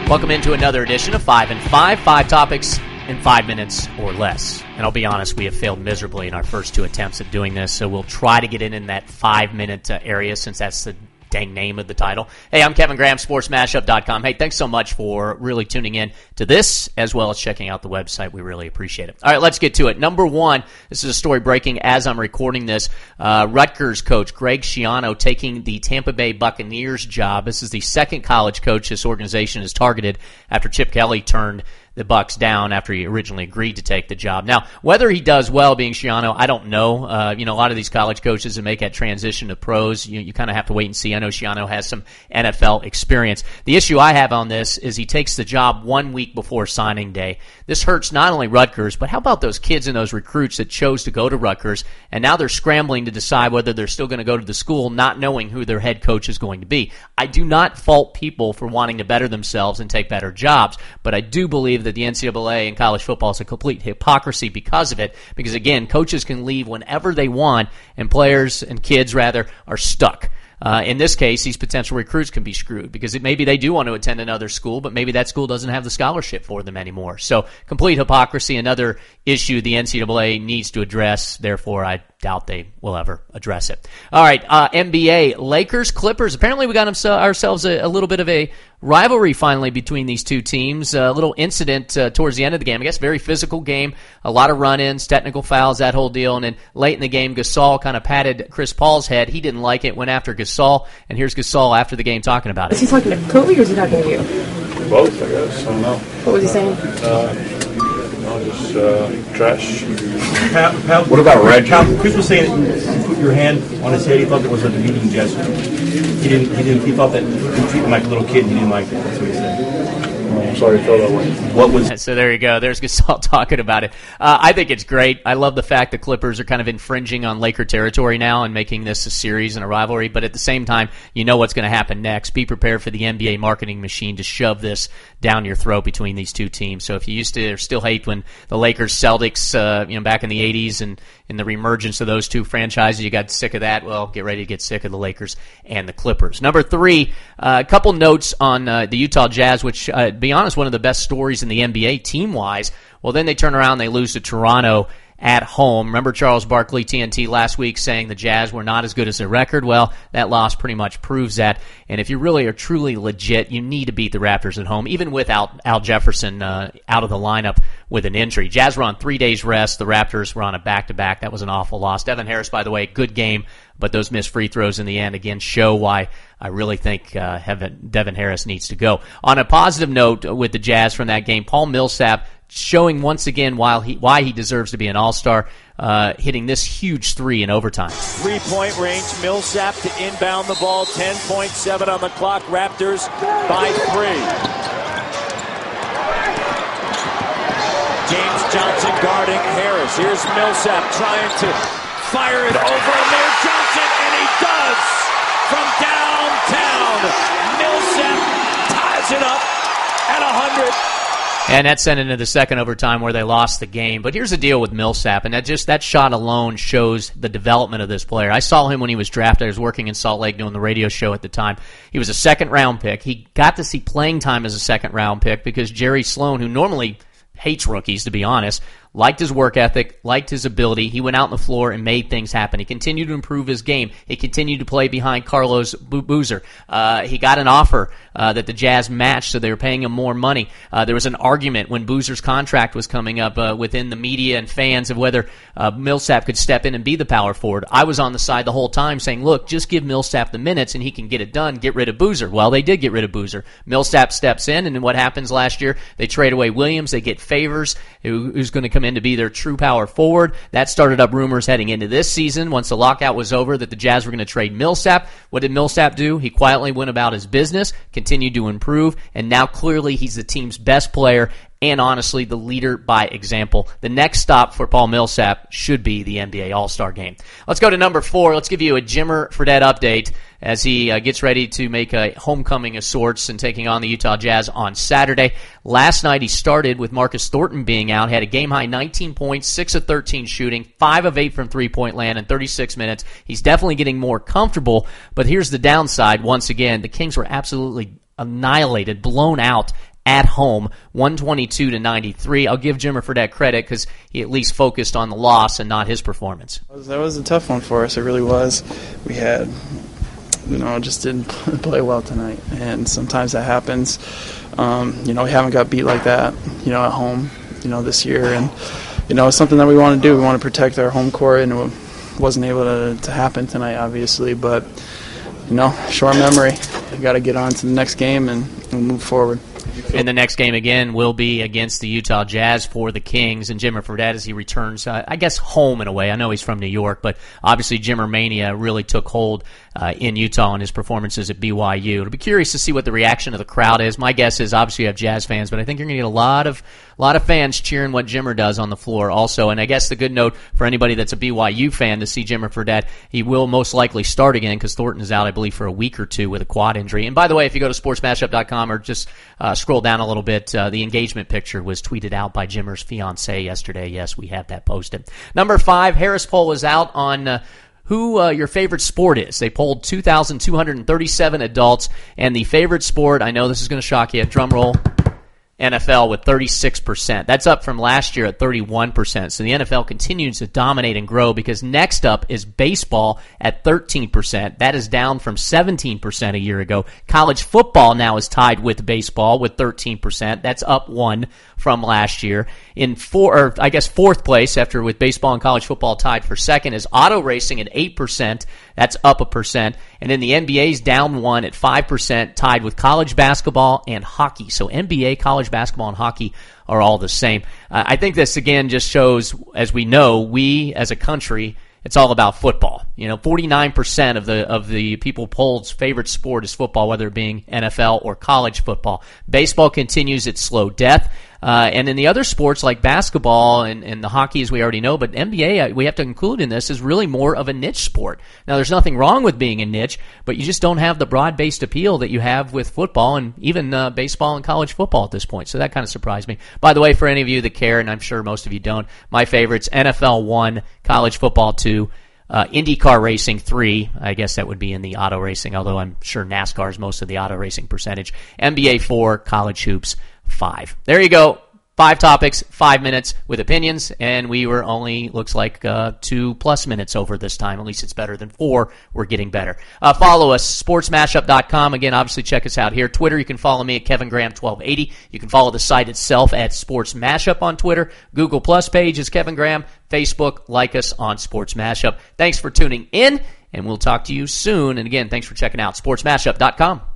Welcome into another edition of 5 and 5, 5 topics in 5 minutes or less. And I'll be honest, we have failed miserably in our first 2 attempts at doing this, so we'll try to get in that 5-minute area since that's the dang name of the title. Hey, I'm Kevin Graham, sportsmashup.com. Hey, thanks so much for really tuning in to this, as well as checking out the website. We really appreciate it. All right, let's get to it. Number one, this is a story breaking as I'm recording this. Rutgers coach Greg Schiano taking the Tampa Bay Buccaneers job. This is the second college coach this organization has targeted after Chip Kelly turned the Bucs down after he originally agreed to take the job. Now, whether he does well being Schiano, I don't know. A lot of these college coaches that make that transition to pros, you kind of have to wait and see. I know Schiano has some NFL experience. The issue I have on this is he takes the job 1 week before signing day. This hurts not only Rutgers, but how about those kids and those recruits that chose to go to Rutgers, and now they're scrambling to decide whether they're still going to go to the school, not knowing who their head coach is going to be. I do not fault people for wanting to better themselves and take better jobs, but I do believe that the NCAA and college football is a complete hypocrisy because of it. Because again, coaches can leave whenever they want, and players and kids rather are stuck. In this case, these potential recruits can be screwed because maybe they do want to attend another school, but maybe that school doesn't have the scholarship for them anymore. So complete hypocrisy, another issue the NCAA needs to address. Therefore, I doubt they will ever address it. All right, NBA, Lakers, Clippers. Apparently we got ourselves a little bit of a rivalry finally between these two teams. A little incident towards the end of the game. I guess very physical game, a lot of run-ins, technical fouls, that whole deal. And then late in the game, Gasol kind of patted Chris Paul's head. He didn't like it, went after Gasol. And here's Gasol after the game talking about it. Is he talking to Kobe or is he talking to you? Both, I guess. I don't know. What was he saying? Just trash. What about Red? Chris was saying that you put your hand on his head. He thought that was a demeaning gesture. He thought that you treated him like a little kid. And he didn't like that. That's what he said. I'm sorry to feel that way. What was? So there you go. There's Gasol talking about it. I think it's great. I love the fact the Clippers are kind of infringing on Laker territory now and making this a series and a rivalry. But at the same time, you know what's going to happen next. Be prepared for the NBA marketing machine to shove this down your throat between these two teams. So if you used to or still hate when the Lakers, Celtics, back in the 80s and in the reemergence of those two franchises, you got sick of that. Well, get ready to get sick of the Lakers and the Clippers. Number 3, a couple notes on the Utah Jazz, which, to be honest, one of the best stories in the NBA team-wise. Well, then they turn around, they lose to Toronto at home. Remember Charles Barkley, TNT, last week saying the Jazz were not as good as their record? Well, that loss pretty much proves that. And if you really are truly legit, you need to beat the Raptors at home, even without Al Jefferson out of the lineup with an injury. Jazz were on 3 days rest. The Raptors were on a back-to-back. That was an awful loss. Devin Harris, by the way, good game, but those missed free throws in the end, again, show why I really think Devin Harris needs to go. On a positive note with the Jazz from that game, Paul Millsap showing once again why he deserves to be an all-star, hitting this huge 3 in overtime. 3-point range, Millsap to inbound the ball, 10.7 on the clock, Raptors by 3. James Johnson guarding Harris. Here's Millsap trying to fire it over Amir Johnson, and he does from downtown. Millsap ties it up at 100. And that sent into the second overtime where they lost the game. But here's the deal with Millsap, and that shot alone shows the development of this player. I saw him when he was drafted. I was working in Salt Lake doing the radio show at the time. He was a second-round pick. He got to see playing time as a second-round pick because Jerry Sloan, who normally hates rookies, to be honest, liked his work ethic, liked his ability. He went out on the floor and made things happen. He continued to improve his game. He continued to play behind Carlos Boozer. He got an offer that the Jazz matched, so they were paying him more money. There was an argument when Boozer's contract was coming up within the media and fans of whether Millsap could step in and be the power forward. I was on the side the whole time saying, look, just give Millsap the minutes and he can get it done, get rid of Boozer. Well, they did get rid of Boozer. Millsap steps in, and then what happens last year? They trade away Williams. They get Favors, who's going to come in to be their true power forward. That started up rumors heading into this season once the lockout was over that the Jazz were going to trade Millsap. What did Millsap do? He quietly went about his business, continued to improve, and now clearly he's the team's best player and honestly the leader by example. The next stop for Paul Millsap should be the NBA All-Star Game. Let's go to number 4. Let's give you a Jimmer Fredette update as he gets ready to make a homecoming of sorts and taking on the Utah Jazz on Saturday. Last night he started with Marcus Thornton being out, had a game-high 19 points, 6 of 13 shooting, 5 of 8 from three-point land in 36 minutes. He's definitely getting more comfortable, but here's the downside. Once again, the Kings were absolutely annihilated, blown out at home, 122-93. I'll give Jimmer Fredette credit because he at least focused on the loss and not his performance. That was a tough one for us. It really was. We had, just didn't play well tonight, and sometimes that happens. We haven't got beat like that, at home, this year, and it's something that we want to do. We want to protect our home court, and it wasn't able to happen tonight, obviously, but short memory. You got to get on to the next game and move forward. And the next game, again, will be against the Utah Jazz for the Kings. And Jimmer Fredette, as he returns, I guess, home in a way. I know he's from New York, but obviously Jimmer Mania really took hold in Utah in his performances at BYU. It'll be curious to see what the reaction of the crowd is. My guess is obviously you have Jazz fans, but I think you're going to get a lot of fans cheering what Jimmer does on the floor also. And I guess the good note for anybody that's a BYU fan to see Jimmer Fredette, he will most likely start again because Thornton is out, I believe, for a week or two with a quad injury. And by the way, if you go to sportsmashup.com or just scroll down a little bit, the engagement picture was tweeted out by Jimmer's fiancée yesterday. Yes, we have that posted. Number 5, Harris poll was out on who your favorite sport is. They polled 2,237 adults, and the favorite sport, I know this is going to shock you, drum roll, NFL with 36%. That's up from last year at 31%. So the NFL continues to dominate and grow because next up is baseball at 13%. That is down from 17% a year ago. College football now is tied with baseball with 13%. That's up 1 from last year. In fourth place, after with baseball and college football tied for second, is auto racing at 8%. That's up 1%. And then the NBA's down 1 at 5%, tied with college basketball and hockey. So NBA, college basketball, and hockey are all the same. I think this, again, just shows, as we know, we as a country, it's all about football. 49% of the people polled's favorite sport is football, whether it being NFL or college football. Baseball continues its slow death. And in the other sports like basketball and the hockey, as we already know, but NBA, we have to include in this, is really more of a niche sport. Now, there's nothing wrong with being a niche, but you just don't have the broad-based appeal that you have with football and even baseball and college football at this point. So that kind of surprised me. By the way, for any of you that care, and I'm sure most of you don't, my favorites, NFL 1, college football 2, IndyCar racing 3, I guess that would be in the auto racing, although I'm sure NASCAR is most of the auto racing percentage. NBA 4, college hoops 5. There you go. 5 topics, 5 minutes with opinions, and we were only, looks like, 2+ minutes over this time. At least it's better than 4. We're getting better. Follow us, sportsmashup.com. Again, obviously check us out here. Twitter, you can follow me at KevinGraham1280. You can follow the site itself at Sports Mashup on Twitter. Google Plus page is Kevin Graham. Facebook, like us on Sports Mashup. Thanks for tuning in, and we'll talk to you soon. And again, thanks for checking out sportsmashup.com.